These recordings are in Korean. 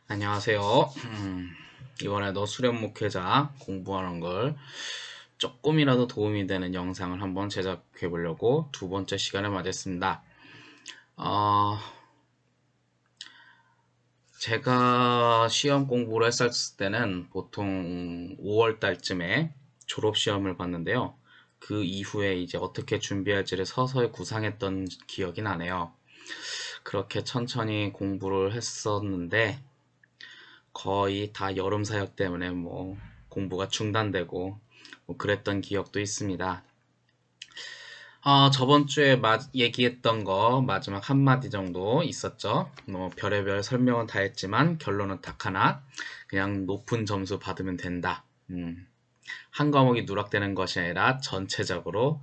안녕하세요. 이번에도 수련목회자 공부하는 걸 조금이라도 도움이 되는 영상을 한번 제작해 보려고 두 번째 시간을 맞았습니다. 제가 시험 공부를 했었을 때는 보통 5월 달쯤에 졸업시험을 봤는데요. 그 이후에 이제 어떻게 준비할지를 서서히 구상했던 기억이 나네요. 그렇게 천천히 공부를 했었는데 거의 다 여름 사역 때문에 뭐 공부가 중단되고 뭐 그랬던 기억도 있습니다. 저번 주에 얘기했던 거 마지막 한마디 정도 있었죠. 뭐 별의별 설명은 다 했지만 결론은 딱 하나. 그냥 높은 점수 받으면 된다. 한 과목이 누락되는 것이 아니라 전체적으로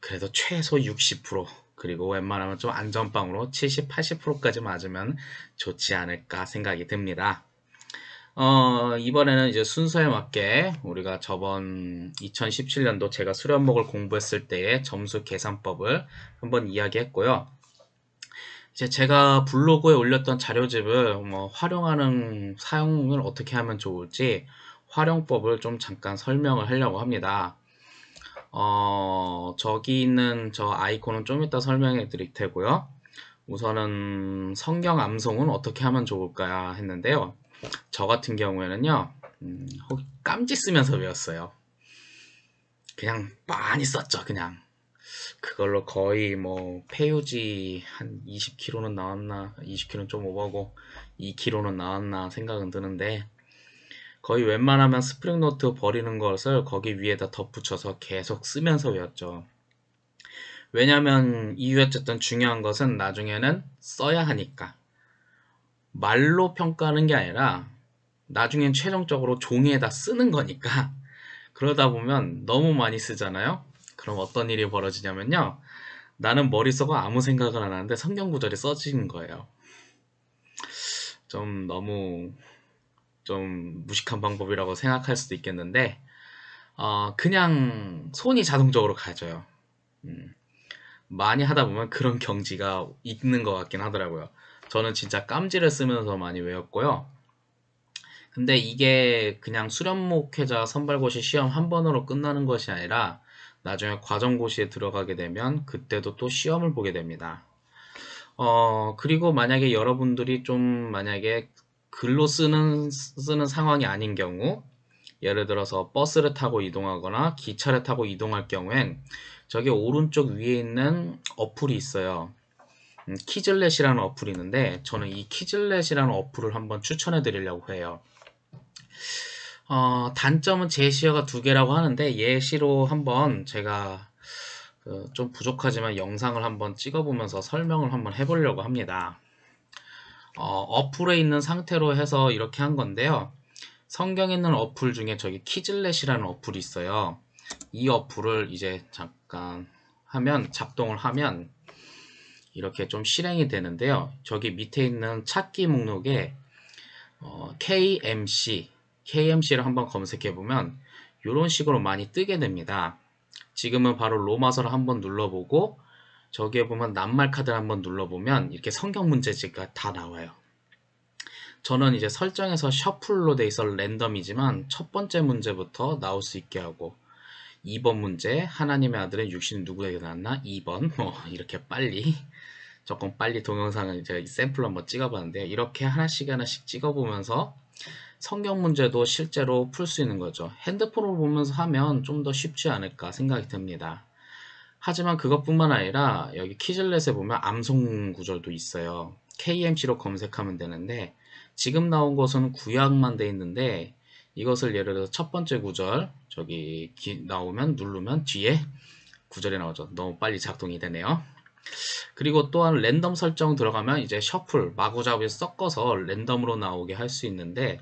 그래도 최소 60% 그리고 웬만하면 좀 안전빵으로 70, 80%까지 맞으면 좋지 않을까 생각이 듭니다. 이번에는 이제 순서에 맞게 우리가 저번 2017년도 제가 수련목을 공부했을 때의 점수 계산법을 한번 이야기했고요. 이제 제가 블로그에 올렸던 자료집을 뭐 활용하는 사용을 어떻게 하면 좋을지 활용법을 좀 잠깐 설명을 하려고 합니다. 저기 있는 저 아이콘은 좀 이따 설명해 드릴 테고요. 우선은 성경 암송은 어떻게 하면 좋을까 했는데요. 저 같은 경우에는요, 깜지 쓰면서 외웠어요. 그냥 많이 썼죠, 그냥. 그걸로 거의 뭐, 페이지 한 20kg는 나왔나, 20kg는 좀 오버고, 2kg는 나왔나 생각은 드는데, 거의 웬만하면 스프링노트 버리는 것을 거기 위에다 덧붙여서 계속 쓰면서 외웠죠. 왜냐면 이유에 어쨌든 중요한 것은 나중에는 써야 하니까. 말로 평가하는 게 아니라 나중엔 최종적으로 종이에다 쓰는 거니까 그러다 보면 너무 많이 쓰잖아요. 그럼 어떤 일이 벌어지냐면요. 나는 머릿속에 아무 생각을 안 하는데 성경 구절이 써지는 거예요. 좀 너무 좀 무식한 방법이라고 생각할 수도 있겠는데 그냥 손이 자동적으로 가져요. 많이 하다 보면 그런 경지가 있는 것 같긴 하더라고요. 저는 진짜 깜지를 쓰면서 많이 외웠고요. 근데 이게 그냥 수련목회자 선발고시 시험 한 번으로 끝나는 것이 아니라 나중에 과정고시에 들어가게 되면 그때도 또 시험을 보게 됩니다. 그리고 만약에 여러분들이 좀 만약에 글로 쓰는 상황이 아닌 경우, 예를 들어서 버스를 타고 이동하거나 기차를 타고 이동할 경우엔 저기 오른쪽 위에 있는 어플이 있어요. 키즐렛이라는 어플이 있는데 저는 이 키즐렛이라는 어플을 한번 추천해 드리려고 해요. 단점은 제시어가 두 개라고 하는데 예시로 한번 제가 좀 부족하지만 영상을 한번 찍어보면서 설명을 한번 해보려고 합니다. 어플에 있는 상태로 해서 이렇게 한 건데요. 성경에 있는 어플 중에 저기 키즐렛이라는 어플이 있어요. 이 어플을 이제 잠깐 작동을 하면 이렇게 좀 실행이 되는데요. 저기 밑에 있는 찾기 목록에 KMC를 한번 검색해 보면 이런 식으로 많이 뜨게 됩니다. 지금은 바로 로마서를 한번 눌러보고 저기에 보면 낱말 카드를 한번 눌러보면 이렇게 성경 문제지가 다 나와요. 저는 이제 설정에서 셔플로 돼 있어 랜덤이지만 첫 번째 문제부터 나올 수 있게 하고 2번 문제 하나님의 아들은 육신이 누구에게 나왔나? 2번 이렇게 빨리 조금 빨리 동영상을 이제 샘플로 한번 찍어봤는데요. 이렇게 하나씩 찍어보면서 성경 문제도 실제로 풀 수 있는 거죠. 핸드폰으로 보면서 하면 좀 더 쉽지 않을까 생각이 듭니다. 하지만 그것뿐만 아니라 여기 키즐렛에 보면 암송 구절도 있어요. KMC로 검색하면 되는데 지금 나온 것은 구약만 돼 있는데 이것을 예를 들어서 첫 번째 구절 저기 나오면 누르면 뒤에 구절이 나오죠. 너무 빨리 작동이 되네요. 그리고 또한 랜덤 설정 들어가면 이제 셔플 마구잡이 섞어서 랜덤으로 나오게 할 수 있는데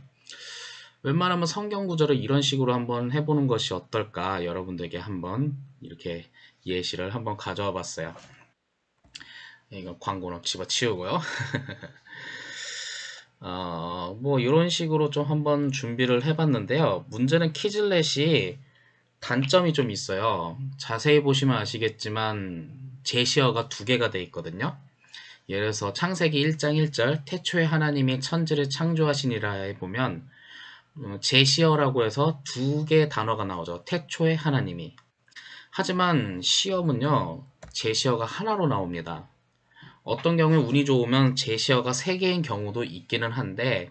웬만하면 성경 구절을 이런 식으로 한번 해보는 것이 어떨까 여러분들에게 한번 이렇게 예시를 한번 가져와 봤어요. 이거 광고는 집어치우고요. 뭐 이런 식으로 좀 한번 준비를 해봤는데요. 문제는 키즐렛이 단점이 좀 있어요. 자세히 보시면 아시겠지만 제시어가 두 개가 돼 있거든요. 예를 들어서 창세기 1장 1절 태초에 하나님이 천지를 창조하시니라에 보면 제시어라고 해서 두 개의 단어가 나오죠. 태초에 하나님이. 하지만 시험은요, 제시어가 하나로 나옵니다. 어떤 경우에 운이 좋으면 제시어가 세 개인 경우도 있기는 한데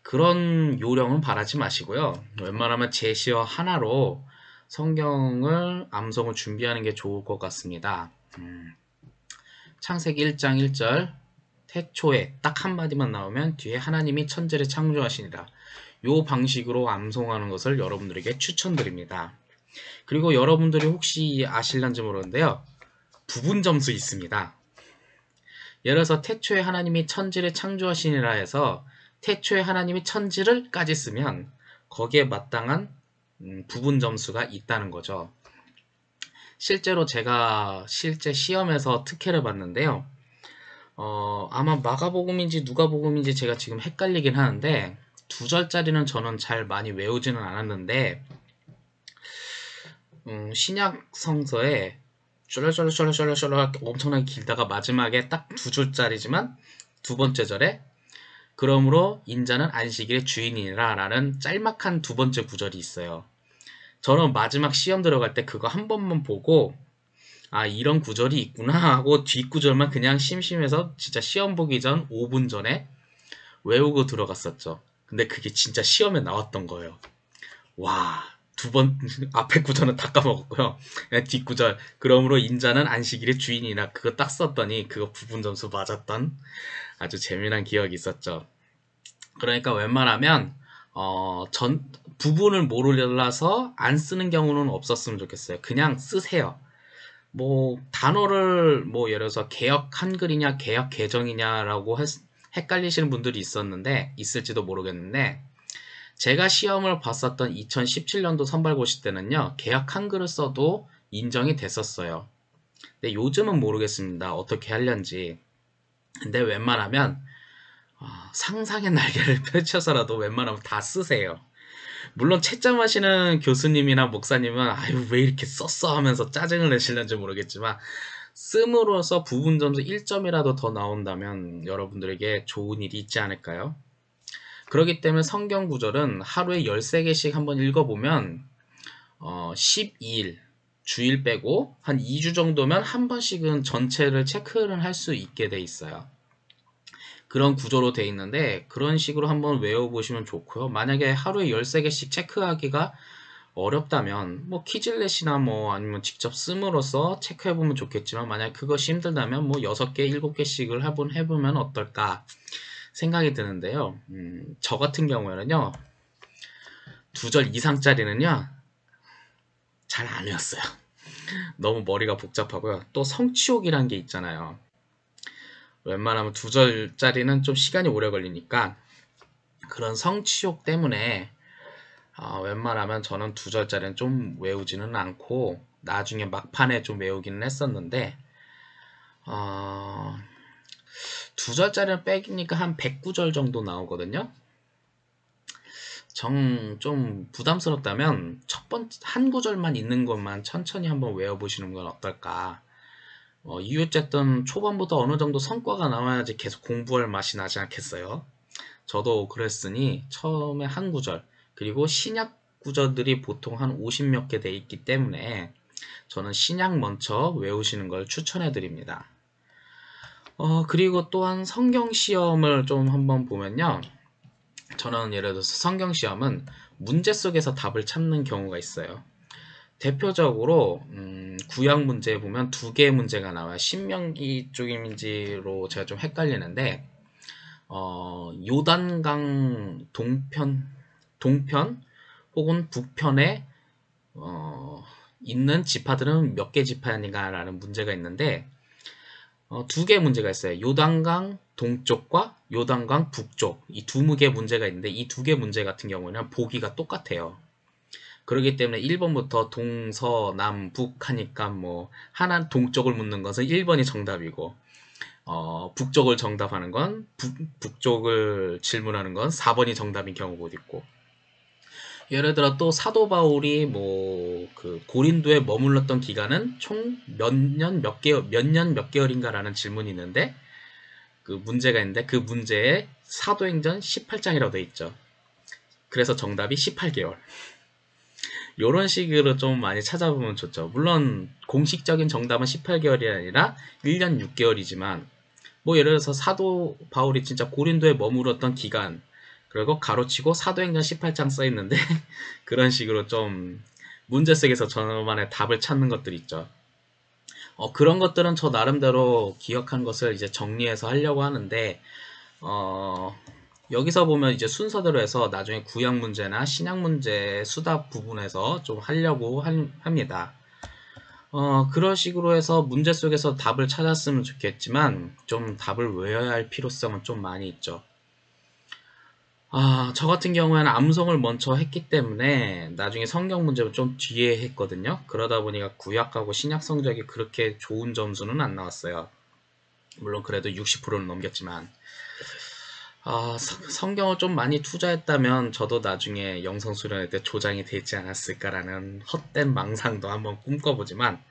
그런 요령은 바라지 마시고요. 웬만하면 제시어 하나로 성경을 암송을 준비하는 게 좋을 것 같습니다. 창세기 1장 1절 태초에 딱 한마디만 나오면 뒤에 하나님이 천지를 창조하시니라. 요 방식으로 암송하는 것을 여러분들에게 추천드립니다. 그리고 여러분들이 혹시 아실런지 모르는데요. 부분 점수 있습니다. 예를 들어서 태초에 하나님이 천지를 창조하시니라 해서 태초에 하나님이 천지를까지 쓰면 거기에 마땅한 부분 점수가 있다는 거죠. 실제로 제가 실제 시험에서 특혜를 봤는데요. 아마 마가복음인지 누가복음인지 제가 지금 헷갈리긴 하는데 2절짜리는 저는 잘 많이 외우지는 않았는데 신약 성서에 쫄쫄쫄쫄쫄쫄 엄청나게 길다가 마지막에 딱 2줄짜리지만 두 번째 절에 그러므로 인자는 안식일의 주인이라 라는 짤막한 두 번째 구절이 있어요. 저는 마지막 시험 들어갈 때 그거 한 번만 보고 아 이런 구절이 있구나 하고 뒷구절만 그냥 심심해서 진짜 시험 보기 전 5분 전에 외우고 들어갔었죠. 근데 그게 진짜 시험에 나왔던 거예요. 와, 두 번 앞에 구절은 다 까먹었고요. 뒷구절 그러므로 인자는 안식일의 주인이라 그거 딱 썼더니 그거 부분 점수 맞았던 아주 재미난 기억이 있었죠. 그러니까 웬만하면 부분을 몰라서 안 쓰는 경우는 없었으면 좋겠어요. 그냥 쓰세요. 뭐 단어를 뭐 예를 들어서 개역 한글이냐 개역 개정이냐라고 헷갈리시는 분들이 있을지도 모르겠는데 제가 시험을 봤었던 2017년도 선발고시 때는요 개역 한글을 써도 인정이 됐었어요. 근데 요즘은 모르겠습니다. 어떻게 하려는지. 근데 웬만하면 상상의 날개를 펼쳐서라도 웬만하면 다 쓰세요. 물론 채점하시는 교수님이나 목사님은 아유 왜 이렇게 썼어 하면서 짜증을 내실는지 모르겠지만 씀으로써 부분 점수 1점이라도 더 나온다면 여러분들에게 좋은 일이 있지 않을까요? 그렇기 때문에 성경 구절은 하루에 13개씩 한번 읽어보면 12일 주일 빼고 한 2주 정도면 한 번씩은 전체를 체크를 할 수 있게 돼 있어요. 그런 구조로 돼 있는데 그런 식으로 한번 외워보시면 좋고요. 만약에 하루에 13개씩 체크하기가 어렵다면 뭐 키즐렛이나 뭐 아니면 직접 씀으로써 체크해보면 좋겠지만 만약 그것이 힘들다면 뭐 6개, 7개씩을 한번 해보면 어떨까 생각이 드는데요. 저 같은 경우에는요. 2절 이상짜리는요. 잘 안 외웠어요. 너무 머리가 복잡하고요. 또 성취욕이란 게 있잖아요. 웬만하면 2절짜리는 좀 시간이 오래 걸리니까 그런 성취욕 때문에 웬만하면 저는 2절짜리는 좀 외우지는 않고 나중에 막판에 좀 외우기는 했었는데 2절짜리는 빼기니까 한 109절 정도 나오거든요. 좀 부담스럽다면 첫 번째 한 구절만 있는 것만 천천히 한번 외워보시는 건 어떨까. 이유 어쨌든 초반부터 어느 정도 성과가 나와야지 계속 공부할 맛이 나지 않겠어요. 저도 그랬으니 처음에 한 구절 그리고 신약 구절들이 보통 한 50몇 개 돼 있기 때문에 저는 신약 먼저 외우시는 걸 추천해 드립니다. 그리고 또한 성경 시험을 좀 한번 보면요. 저는 예를 들어서 성경 시험은 문제 속에서 답을 찾는 경우가 있어요. 대표적으로 구약 문제에 보면 2개의 문제가 나와요. 신명기 쪽인지로 제가 좀 헷갈리는데 요단강 동편 혹은 북편에 있는 지파들은 몇 개 지파인가라는 문제가 있는데 2개의 문제가 있어요. 요단강 동쪽과 요단강 북쪽 이 2개 문제가 있는데 이 2개 문제 같은 경우는 보기가 똑같아요. 그렇기 때문에 1번부터 동서남북 하니까 뭐 하나 동쪽을 묻는 것은 1번이 정답이고 북쪽을 정답하는 건 북쪽을 질문하는 건 4번이 정답인 경우도 있고 예를 들어 또 사도 바울이 뭐 그 고린도에 머물렀던 기간은 총 몇 년 몇 개월인가라는 질문이 있는데 그 문제가 있는데 그 문제에 사도행전 18장이라고 되어 있죠. 그래서 정답이 18개월. 요런 식으로 좀 많이 찾아보면 좋죠. 물론 공식적인 정답은 18개월이 아니라 1년 6개월이지만 뭐 예를 들어서 사도 바울이 진짜 고린도에 머물렀던 기간, 그리고 가로치고 사도행전 18장 써 있는데 그런 식으로 좀 문제 속에서 저만의 답을 찾는 것들 있죠. 그런 것들은 저 나름대로 기억한 것을 이제 정리해서 하려고 하는데, 여기서 보면 이제 순서대로 해서 나중에 구약 문제나 신약 문제 수답 부분에서 좀 하려고 합니다. 그런 식으로 해서 문제 속에서 답을 찾았으면 좋겠지만, 좀 답을 외워야 할 필요성은 좀 많이 있죠. 저 같은 경우에는 암송을 먼저 했기 때문에 나중에 성경 문제를 좀 뒤에 했거든요. 그러다 보니까 구약하고 신약 성적이 그렇게 좋은 점수는 안 나왔어요. 물론 그래도 60%는 넘겼지만 성경을 좀 많이 투자했다면 저도 나중에 영성 수련회 때 조장이 되지 않았을까라는 헛된 망상도 한번 꿈꿔보지만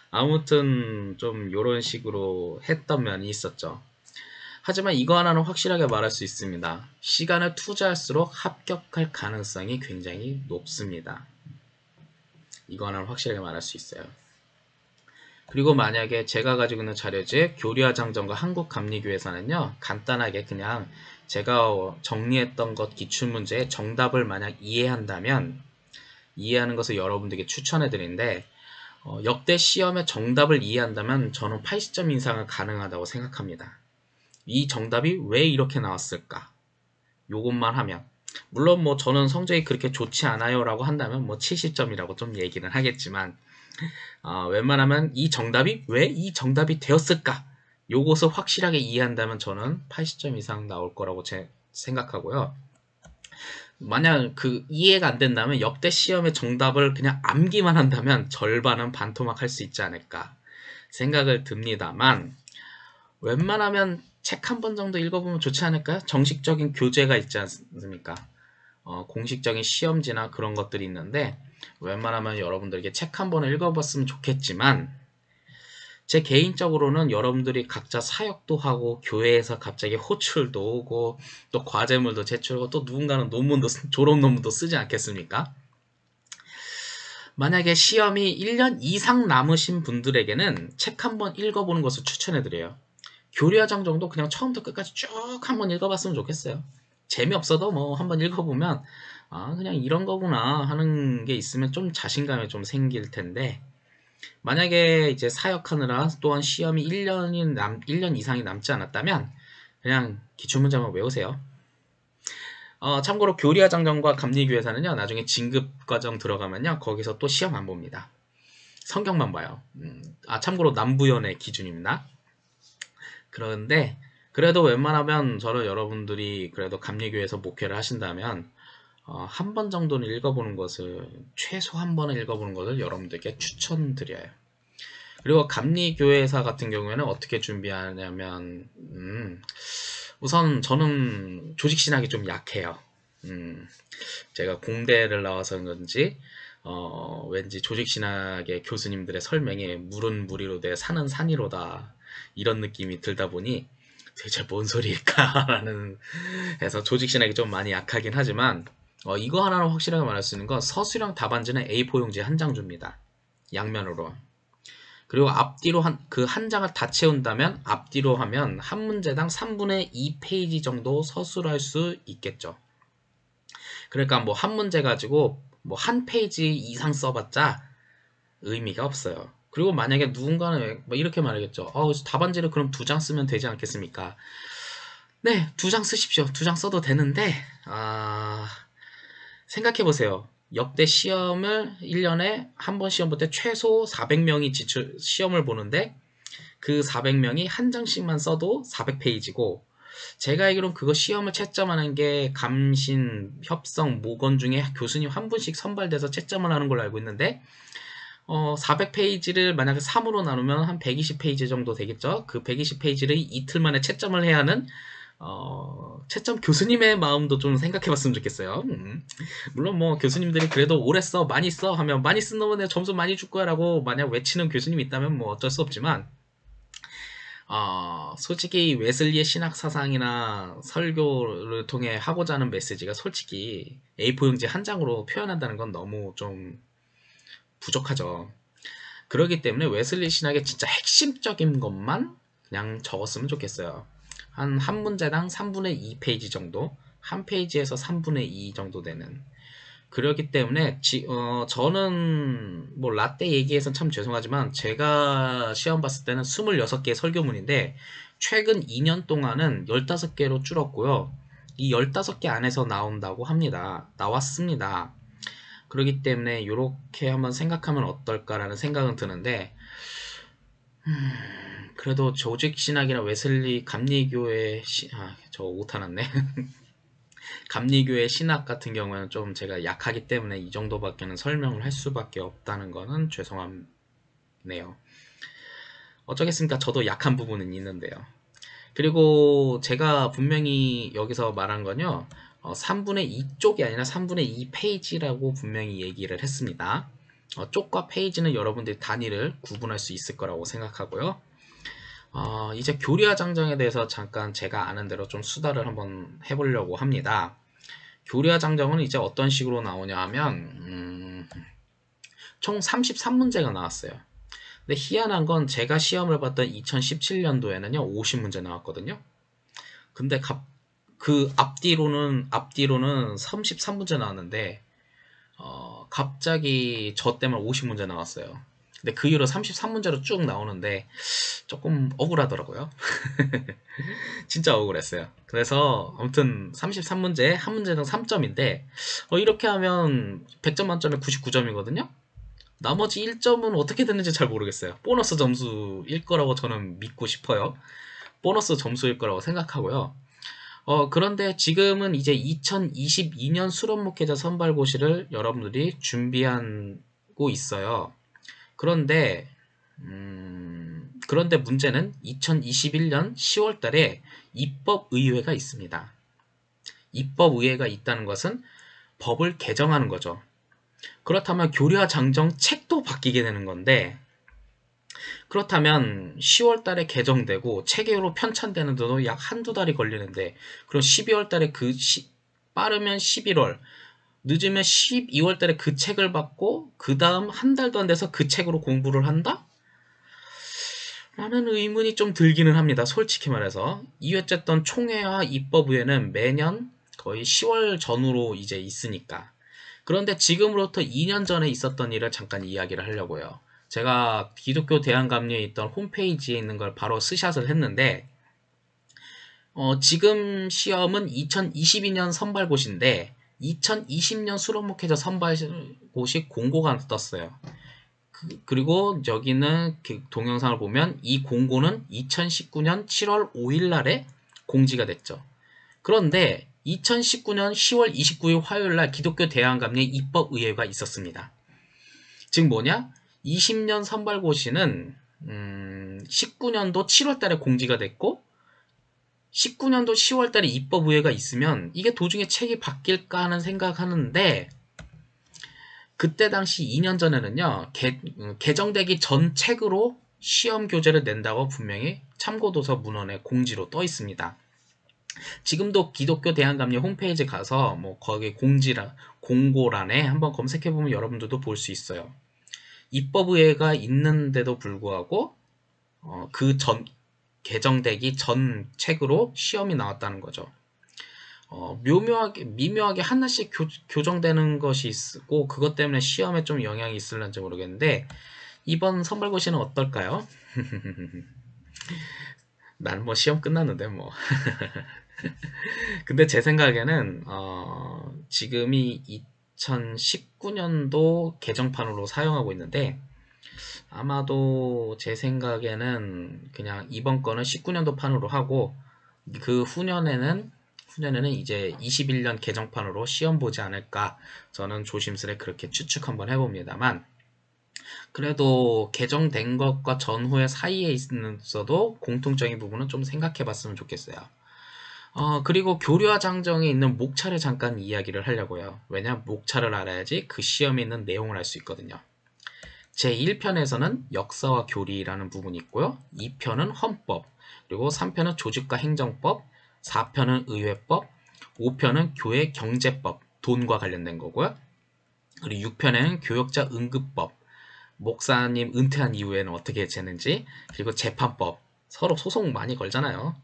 아무튼 좀 이런 식으로 했던 면이 있었죠. 하지만 이거 하나는 확실하게 말할 수 있습니다. 시간을 투자할수록 합격할 가능성이 굉장히 높습니다. 이거 하나는 확실하게 말할 수 있어요. 그리고 만약에 제가 가지고 있는 자료집 교리화장정과 한국감리교회에서는요, 간단하게 그냥 제가 정리했던 것 기출문제의 정답을 만약 이해한다면, 이해하는 것을 여러분들에게 추천해 드리는데, 역대 시험의 정답을 이해한다면 저는 80점 이상은 가능하다고 생각합니다. 이 정답이 왜 이렇게 나왔을까? 요것만 하면. 물론 뭐 저는 성적이 그렇게 좋지 않아요 라고 한다면 뭐 70점이라고 좀 얘기는 하겠지만, 웬만하면 이 정답이 왜 이 정답이 되었을까? 요것을 확실하게 이해한다면 저는 80점 이상 나올 거라고 생각하고요. 만약 그 이해가 안 된다면 역대 시험의 정답을 그냥 암기만 한다면 절반은 반토막 할 수 있지 않을까 생각을 듭니다만, 웬만하면 책 한 번 정도 읽어보면 좋지 않을까요? 정식적인 교재가 있지 않습니까? 공식적인 시험지나 그런 것들이 있는데 웬만하면 여러분들에게 책 한 번을 읽어봤으면 좋겠지만, 제 개인적으로는 여러분들이 각자 사역도 하고 교회에서 갑자기 호출도 오고 또 과제물도 제출하고 또 누군가는 논문도 졸업 논문도 쓰지 않겠습니까? 만약에 시험이 1년 이상 남으신 분들에게는 책 한 번 읽어보는 것을 추천해드려요. 교리화장 정도 그냥 처음부터 끝까지 쭉 한번 읽어봤으면 좋겠어요. 재미없어도 뭐 한번 읽어보면 그냥 이런 거구나 하는 게 있으면 좀 자신감이 좀 생길 텐데, 만약에 이제 사역하느라 또한 시험이 1년 이상이 남지 않았다면 그냥 기출문제만 외우세요. 참고로 교리화장정과 감리교회사는요, 나중에 진급과정 들어가면요, 거기서 또 시험 안 봅니다. 성경만 봐요. 참고로 남부연의 기준입니다. 그런데 그래도 웬만하면 저는 여러분들이 그래도 감리교회에서 목회를 하신다면 한 번 정도는 읽어보는 것을, 최소 한 번은 읽어보는 것을 여러분들께 추천드려요. 그리고 감리교회사 같은 경우에는 어떻게 준비하냐면, 우선 저는 조직신학이 좀 약해요. 제가 공대를 나와서 그런지 왠지 조직신학의 교수님들의 설명에 물은 무리로되 산은 산이로다 이런 느낌이 들다 보니 대체 뭔 소리일까 라는 해서 조직신학이 좀 많이 약하긴 하지만, 이거 하나는 확실하게 말할 수 있는 건 서술형 답안지는 A4 용지 한 장 줍니다. 양면으로. 그리고 앞뒤로 그 한 장을 다 채운다면 앞뒤로 하면 한 문제당 3분의 2페이지 정도 서술할 수 있겠죠. 그러니까 뭐 한 문제 가지고 뭐 한 페이지 이상 써봤자 의미가 없어요. 그리고 만약에 누군가는 뭐 이렇게 말하겠죠. 답안지를 그럼 2장 쓰면 되지 않겠습니까? 네, 2장 쓰십시오. 2장 써도 되는데, 생각해보세요. 역대 시험을 1년에 한 번 시험 볼 때 최소 400명이 시험을 보는데 그 400명이 한 장씩만 써도 400페이지고, 제가 알기로는 그거 시험을 채점하는 게 감신, 협성, 모건 중에 교수님 한 분씩 선발돼서 채점을 하는 걸로 알고 있는데, 400페이지를 만약에 3으로 나누면 한 120페이지 정도 되겠죠. 그 120페이지를 이틀 만에 채점을 해야 하는 채점 교수님의 마음도 좀 생각해봤으면 좋겠어요. 물론 뭐 교수님들이 그래도 오래 써, 많이 써 하면 많이 쓴 놈은 점수 많이 줄 거야 라고 만약 외치는 교수님이 있다면 뭐 어쩔 수 없지만, 솔직히 웨슬리의 신학 사상이나 설교를 통해 하고자 하는 메시지가 솔직히 A4 용지 한 장으로 표현한다는 건 너무 좀 부족하죠. 그렇기 때문에 웨슬리 신학의 진짜 핵심적인 것만 그냥 적었으면 좋겠어요. 한 문제당 3분의 2 페이지 정도, 한 페이지에서 3분의 2 정도 되는. 그렇기 때문에 저는 뭐 라떼 얘기해서 참 죄송하지만 제가 시험 봤을 때는 26개의 설교문인데 최근 2년 동안은 15개로 줄었고요. 이 15개 안에서 나온다고 합니다. 나왔습니다. 그렇기 때문에 이렇게 한번 생각하면 어떨까라는 생각은 드는데 그래도 조직 신학이나 웨슬리 감리교회 저 오타났네. 감리교의 신학 같은 경우에는 좀 제가 약하기 때문에 이 정도밖에는 설명을 할 수밖에 없다는 거는 죄송하네요. 어쩌겠습니까? 저도 약한 부분은 있는데요. 그리고 제가 분명히 여기서 말한 건요. 3분의 2쪽이 아니라 3분의 2 페이지라고 분명히 얘기를 했습니다. 쪽과 페이지는 여러분들이 단위를 구분할 수 있을 거라고 생각하고요. 이제 교리화 장정에 대해서 잠깐 제가 아는 대로 좀 수다를 한번 해보려고 합니다. 교리화 장정은 이제 어떤 식으로 나오냐 하면 총 33문제가 나왔어요. 근데 희한한 건 제가 시험을 봤던 2017년도에는요 50문제 나왔거든요. 근데 그 앞뒤로는 33문제 나왔는데 갑자기 저 때문에 50문제 나왔어요. 근데 그 이후로 33문제로 쭉 나오는데 조금 억울하더라고요. 진짜 억울했어요. 그래서 아무튼 33문제, 한 문제당 3점인데 이렇게 하면 100점 만점에 99점이거든요. 나머지 1점은 어떻게 됐는지 잘 모르겠어요. 보너스 점수일 거라고 저는 믿고 싶어요. 보너스 점수일 거라고 생각하고요. 그런데 지금은 이제 2022년 수련목회자 선발고시를 여러분들이 준비하고 있어요. 그런데 문제는 2021년 10월 달에 입법의회가 있습니다. 입법의회가 있다는 것은 법을 개정하는 거죠. 그렇다면 교리화 장정 책도 바뀌게 되는 건데 그렇다면 10월 달에 개정되고 체계로 편찬되는 데도 약 한두 달이 걸리는데 그럼 12월 달에 빠르면 11월 늦으면 12월 달에 그 책을 받고 그 다음 한 달도 안 돼서 그 책으로 공부를 한다? 라는 의문이 좀 들기는 합니다. 솔직히 말해서. 어쨌든 총회와 입법의회는 매년 거의 10월 전후로 이제 있으니까. 그런데 지금으로부터 2년 전에 있었던 일을 잠깐 이야기를 하려고요. 제가 기독교 대한감리에 있던 홈페이지에 있는 걸 바로 스샷을 했는데 지금 시험은 2022년 선발고시인데 2020년 수로목회자 선발고시 공고가 떴어요. 그리고 여기는 동영상을 보면 이 공고는 2019년 7월 5일 날에 공지가 됐죠. 그런데 2019년 10월 29일 화요일 날 기독교 대한감리 입법의회가 있었습니다. 즉 뭐냐? 20년 선발고시는 19년도 7월 달에 공지가 됐고 19년도 10월 달에 입법의회가 있으면 이게 도중에 책이 바뀔까 하는 생각하는데 그때 당시 2년 전에는요 개정되기 전 책으로 시험 교재를 낸다고 분명히 참고도서 문헌에 공지로 떠 있습니다. 지금도 기독교 대한감리 홈페이지 가서 뭐 거기 공고란에 한번 검색해 보면 여러분들도 볼 수 있어요. 입법의회가 있는데도 불구하고 그 전 개정되기 전 책으로 시험이 나왔다는 거죠. 미묘하게 하나씩 교정되는 것이 있고 그것 때문에 시험에 좀 영향이 있을는지 모르겠는데 이번 선발고시는 어떨까요? 난 뭐 시험 끝났는데 뭐 근데 제 생각에는 지금이 2019년도 개정판으로 사용하고 있는데 아마도 제 생각에는 그냥 이번 거는 19년도 판으로 하고 그 후년에는 이제 21년 개정판으로 시험 보지 않을까 저는 조심스레 그렇게 추측 한번 해봅니다만 그래도 개정된 것과 전후의 사이에 있어도 공통적인 부분은 좀 생각해 봤으면 좋겠어요. 그리고 교류와 장정에 있는 목차를 잠깐 이야기를 하려고요. 왜냐하면 목차를 알아야지 그 시험에 있는 내용을 알 수 있거든요. 제1편에서는 역사와 교리라는 부분이 있고요. 2편은 헌법, 그리고 3편은 조직과 행정법, 4편은 의회법, 5편은 교회 경제법, 돈과 관련된 거고요. 그리고 6편에는 교역자 응급법, 목사님 은퇴한 이후에는 어떻게 지내는지, 그리고 재판법, 서로 소송 많이 걸잖아요.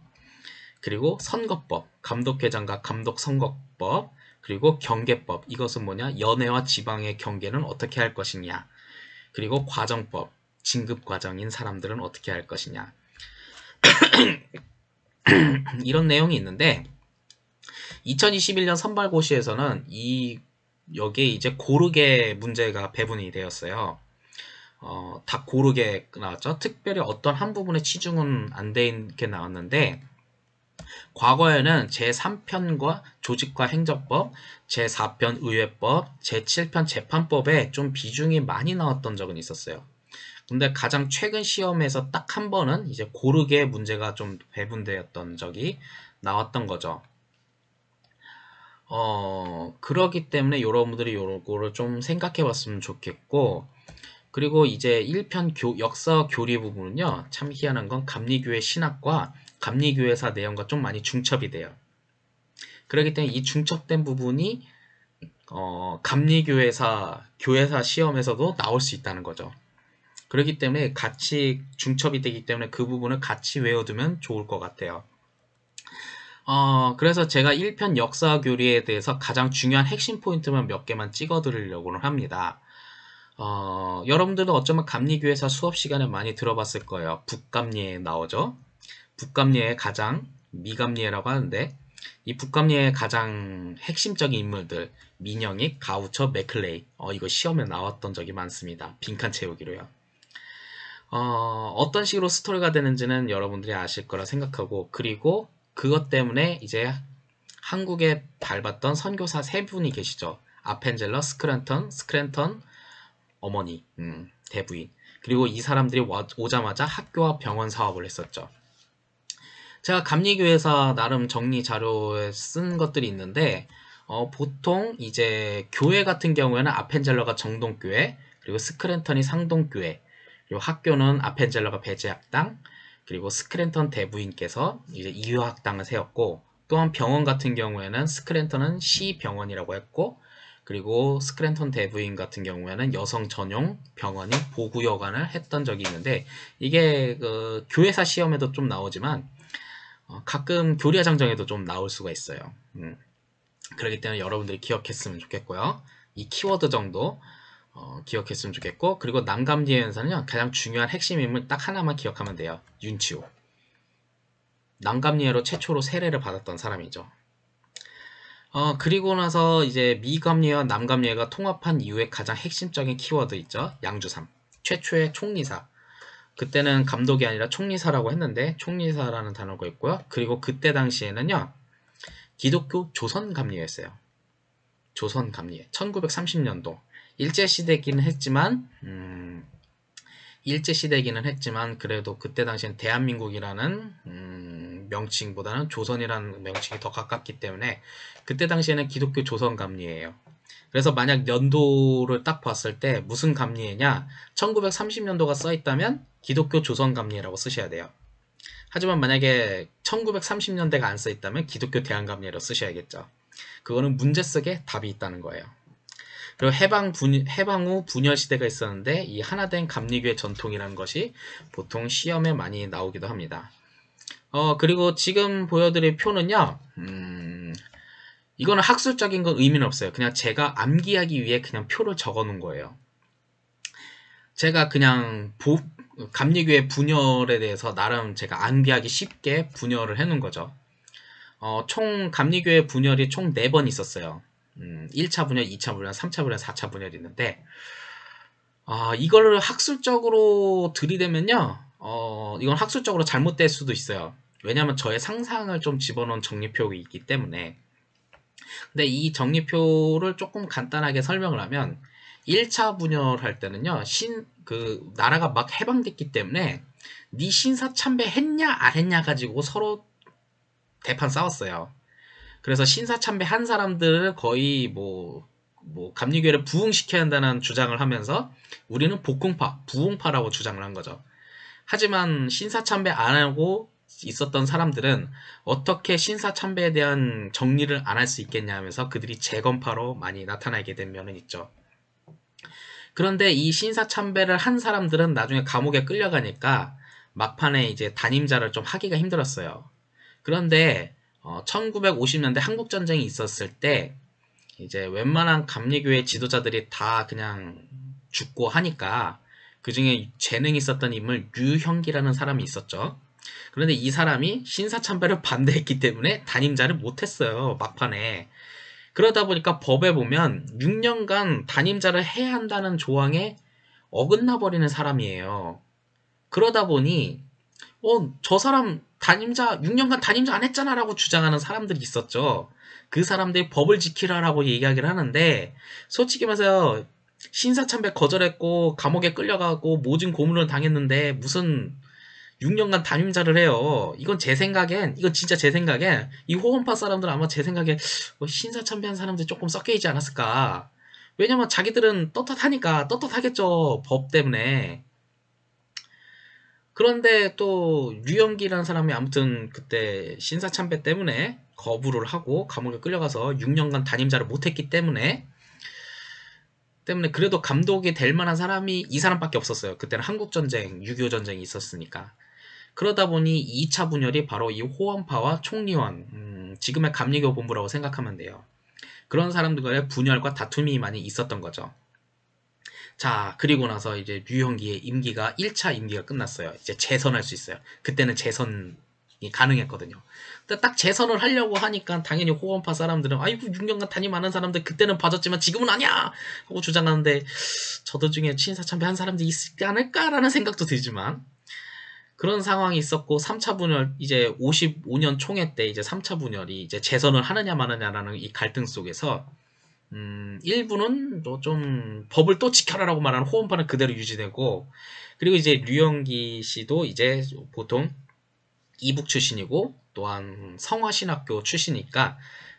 그리고 선거법, 감독회장과 감독선거법, 그리고 경계법, 이것은 뭐냐? 연해와 지방의 경계는 어떻게 할 것이냐. 그리고 과정법, 진급과정인 사람들은 어떻게 할 것이냐. 이런 내용이 있는데 2021년 선발고시에서는 여기에 이제 고르게 문제가 배분이 되었어요. 다 고르게 나왔죠. 특별히 어떤 한 부분에 치중은 안 돼 있게 나왔는데 과거에는 제3편과 조직과 행정법, 제4편 의회법, 제7편 재판법에 좀 비중이 많이 나왔던 적은 있었어요. 근데 가장 최근 시험에서 딱 한 번은 이제 고르게 문제가 좀 배분되었던 적이 나왔던 거죠. 그러기 때문에 여러분들이 요거를 좀 생각해 봤으면 좋겠고, 그리고 이제 1편 역사 교리 부분은요, 참 희한한 건 감리교회 신학과 감리교회사 내용과 좀 많이 중첩이 돼요. 그렇기 때문에 이 중첩된 부분이 교회사 시험에서도 나올 수 있다는 거죠. 그렇기 때문에 같이 중첩이 되기 때문에 그 부분을 같이 외워두면 좋을 것 같아요. 그래서 제가 1편 역사 교리에 대해서 가장 중요한 핵심 포인트만 몇 개만 찍어 드리려고는 합니다. 여러분들도 어쩌면 감리교회사 수업 시간에 많이 들어봤을 거예요. 북감리에 나오죠. 북감리의 가장 미감리에라고 하는데 이 북감리의 가장 핵심적인 인물들 민영익, 가우처, 맥클레이 이거 시험에 나왔던 적이 많습니다. 빈칸 채우기로요. 어떤 식으로 스토리가 되는지는 여러분들이 아실 거라 생각하고 그리고 그것 때문에 이제 한국에 밟았던 선교사 세 분이 계시죠. 아펜젤러, 스크랜턴 어머니, 대부인. 그리고 이 사람들이 오자마자 학교와 병원 사업을 했었죠. 제가 감리교회사 나름 정리 자료에 쓴 것들이 있는데 보통 이제 교회 같은 경우에는 아펜젤러가 정동교회, 그리고 스크랜턴이 상동교회, 그리고 학교는 아펜젤러가 배제학당, 그리고 스크랜턴 대부인께서 이제 이유학당을 세웠고, 또한 병원 같은 경우에는 스크랜턴은 시병원이라고 했고, 그리고 스크랜턴 대부인 같은 경우에는 여성 전용 병원인 보구여관을 했던 적이 있는데, 이게 그 교회사 시험에도 좀 나오지만 가끔 교리화 장정에도 좀 나올 수가 있어요. 그렇기 때문에 여러분들이 기억했으면 좋겠고요. 이 키워드 정도 기억했으면 좋겠고, 그리고 난감리에서는요 가장 중요한 핵심 인물 딱 하나만 기억하면 돼요. 윤치호. 난감리에로 최초로 세례를 받았던 사람이죠. 그리고 나서 이제 미감리와 남감리가 통합한 이후에 가장 핵심적인 키워드 있죠. 양주삼. 최초의 총리사. 그때는 감독이 아니라 총리사라고 했는데 총리사라는 단어가 있고요. 그리고 그때 당시에는요 기독교 조선감리였어요. 조선감리회 1930년도 일제시대기는 했지만 그래도 그때 당시엔 대한민국이라는 명칭보다는 조선이라는 명칭이 더 가깝기 때문에 그때 당시에는 기독교 조선감리회예요. 그래서 만약 연도를 딱 봤을 때 무슨 감리회냐 1930년도가 써있다면 기독교 조선감리회라고 쓰셔야 돼요. 하지만 만약에 1930년대가 안 써있다면 기독교 대한감리회로 쓰셔야겠죠. 그거는 문제 속에 답이 있다는 거예요. 그리고 해방 후 분열 시대가 있었는데 이 하나된 감리교의 전통이라는 것이 보통 시험에 많이 나오기도 합니다. 그리고 지금 보여드릴 표는요. 이거는 학술적인 건 의미는 없어요. 그냥 제가 암기하기 위해 그냥 표를 적어 놓은 거예요. 제가 그냥 감리교의 분열에 대해서 나름 제가 암기하기 쉽게 분열을 해 놓은 거죠. 총 감리교의 분열이 총 4번 있었어요. 1차 분열, 2차 분열, 3차 분열, 4차 분열이 있는데 이거를 학술적으로 들이대면요. 이건 학술적으로 잘못될 수도 있어요. 왜냐하면 저의 상상을 좀 집어넣은 정리표가 있기 때문에. 근데 이 정리표를 조금 간단하게 설명을 하면 1차 분열할 때는요. 나라가 막 해방됐기 때문에 네 신사 참배했냐 안 했냐 가지고 서로 대판 싸웠어요. 그래서 신사 참배한 사람들을 거의 감리교회를 부흥시켜야 한다는 주장을 하면서 우리는 복흥파, 부흥파라고 주장을 한 거죠. 하지만 신사 참배 안 하고 있었던 사람들은 어떻게 신사참배에 대한 정리를 안 할 수 있겠냐 하면서 그들이 재건파로 많이 나타나게 된 면은 있죠. 그런데 이 신사참배를 한 사람들은 나중에 감옥에 끌려가니까 막판에 이제 단임자를 좀 하기가 힘들었어요. 그런데 1950년대 한국전쟁이 있었을 때 이제 웬만한 감리교회 지도자들이 다 그냥 죽고 하니까 그 중에 재능이 있었던 인물 류형기라는 사람이 있었죠. 그런데 이 사람이 신사참배를 반대했기 때문에 단임자를 못했어요. 막판에. 그러다 보니까 법에 보면 6년간 단임자를 해야 한다는 조항에 어긋나 버리는 사람이에요. 그러다 보니 저 사람 단임자 6년간 단임자 안 했잖아 라고 주장하는 사람들이 있었죠. 그 사람들이 법을 지키라라고 이야기를 하는데 솔직히 말해서 신사참배 거절했고 감옥에 끌려가고 모진 고문을 당했는데 무슨 6년간 단임자를 해요. 이건 제 생각엔, 이건 진짜 제 생각엔, 이 호원파 사람들은 아마 제 생각에 신사참배한 사람들이 조금 섞여 있지 않았을까. 왜냐면 자기들은 떳떳하니까, 떳떳하겠죠. 법 때문에. 그런데 또, 류영기라는 사람이 아무튼 그때 신사참배 때문에 거부를 하고 감옥에 끌려가서 6년간 단임자를 못했기 때문에, 그래도 감독이 될 만한 사람이 이 사람밖에 없었어요. 그때는 한국전쟁, 6.25 전쟁이 있었으니까. 그러다 보니 2차 분열이 바로 이 호원파와 총리원, 지금의 감리교 본부라고 생각하면 돼요. 그런 사람들과의 분열과 다툼이 많이 있었던 거죠. 자, 그리고 나서 이제 류형기의 임기가 1차 임기가 끝났어요. 이제 재선할 수 있어요. 그때는 재선이 가능했거든요. 근데 딱 재선을 하려고 하니까 당연히 호원파 사람들은 아이고 6년간 단임 많은 사람들 그때는 봐줬지만 지금은 아니야! 하고 주장하는데 저도 중에 친사참배한 사람들이 있지 않을까라는 생각도 들지만 그런 상황이 있었고 3차 분열 이제 55년 총회 때 이제 3차 분열이 이제 재선을 하느냐 마느냐라는 이 갈등 속에서 일부는 또 좀 법을 또 지켜라라고 말하는 호원파는 그대로 유지되고 그리고 이제 류영기 씨도 이제 보통 이북 출신이고 또한 성화신학교 출신이니까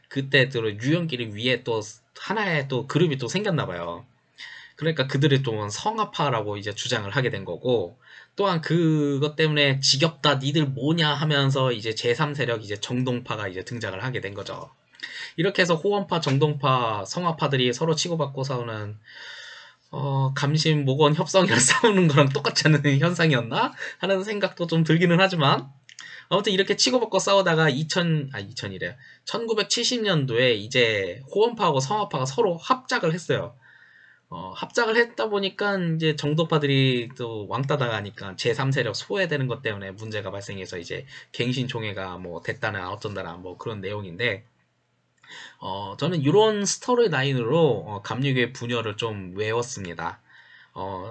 그때 또 류영기를 위해 또 하나의 또 그룹이 또 생겼나 봐요. 그러니까 그들이 또 성화파라고 이제 주장을 하게 된 거고 또한 그것 때문에 지겹다 니들 뭐냐 하면서 이제 제3세력 이제 정동파가 이제 등장을 하게 된 거죠. 이렇게 해서 호원파, 정동파, 성화파들이 서로 치고받고 싸우는 감심, 목원, 협성이랑 싸우는 거랑 똑같지 않은 현상이었나? 하는 생각도 좀 들기는 하지만 아무튼 이렇게 치고받고 싸우다가 2000이래. 1970년도에 이제 호원파하고 성화파가 서로 합작을 했어요. 합작을 했다 보니까 이제 정도파들이 또 왕따 당하니까 제3세력 소외되는 것 때문에 문제가 발생해서 이제 갱신총회가 뭐 됐다나 어쩐다나 뭐 그런 내용인데 저는 이런 스토리 라인으로 감리교의 분열을 좀 외웠습니다.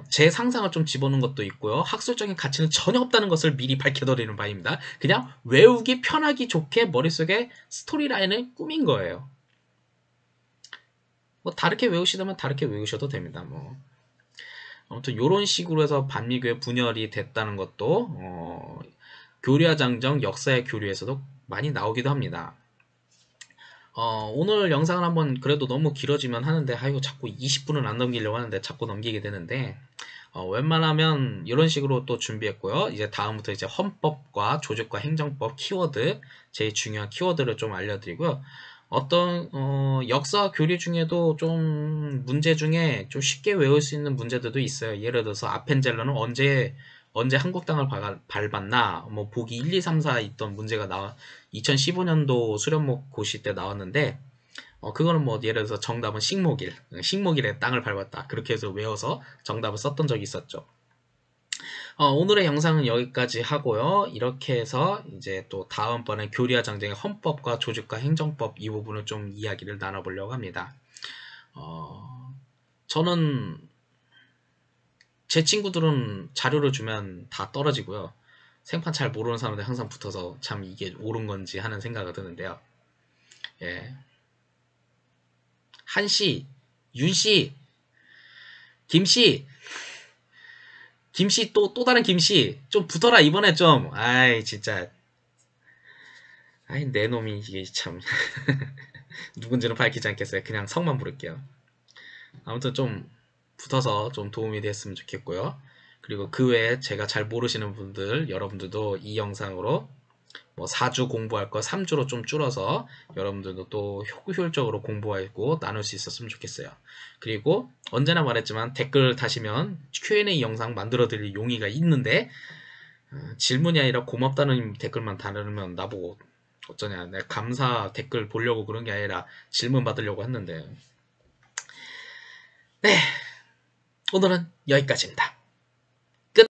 제 상상을 좀 집어넣은 것도 있고요. 학술적인 가치는 전혀 없다는 것을 미리 밝혀드리는 바입니다. 그냥 외우기 편하기 좋게 머릿속에 스토리 라인을 꾸민 거예요. 뭐 다르게 외우시다면 다르게 외우셔도 됩니다. 뭐 아무튼 이런 식으로 해서 반미교의 분열이 됐다는 것도 교류화장정 역사의 교류에서도 많이 나오기도 합니다. 오늘 영상을 한번 그래도 너무 길어지면 하는데 아이고 자꾸 20분은 안 넘기려고 하는데 자꾸 넘기게 되는데 웬만하면 이런 식으로 또 준비했고요. 이제 다음부터 이제 헌법과 조직과 행정법 키워드 제일 중요한 키워드를 좀 알려드리고요. 어떤 역사 교리 중에도 좀 문제 중에 좀 쉽게 외울 수 있는 문제들도 있어요. 예를 들어서 아펜젤러는 언제 한국땅을 밟았나 뭐 보기 1, 2, 3, 4 있던 문제가 2015년도 수련목 고시 때 나왔는데 그거는 뭐 예를 들어서 정답은 식목일에 땅을 밟았다 그렇게 해서 외워서 정답을 썼던 적이 있었죠. 오늘의 영상은 여기까지 하고요. 이렇게 해서 이제 또 다음번에 교리와 정쟁의 헌법과 조직과 행정법 이 부분을 좀 이야기를 나눠보려고 합니다. 저는 제 친구들은 자료를 주면 다 떨어지고요. 생판 잘 모르는 사람들 항상 붙어서 참 이게 옳은 건지 하는 생각이 드는데요. 예. 한씨, 윤씨, 김씨, 김씨 또 다른 김씨 좀 붙어라 이번에 좀. 아이 진짜. 아이 내 놈이 이게 참 누군지는 밝히지 않겠어요. 그냥 성만 부를게요. 아무튼 좀 붙어서 좀 도움이 됐으면 좋겠고요. 그리고 그 외에 제가 잘 모르시는 분들 여러분들도 이 영상으로 뭐 4주 공부할 거 3주로 좀 줄어서 여러분들도 또 효율적으로 공부하고 나눌 수 있었으면 좋겠어요. 그리고 언제나 말했지만 댓글 다시면 Q&A 영상 만들어 드릴 용의가 있는데 질문이 아니라 고맙다는 댓글만 달으면 나보고 어쩌냐. 내가 감사 댓글 보려고 그런 게 아니라 질문 받으려고 했는데. 네, 오늘은 여기까지입니다.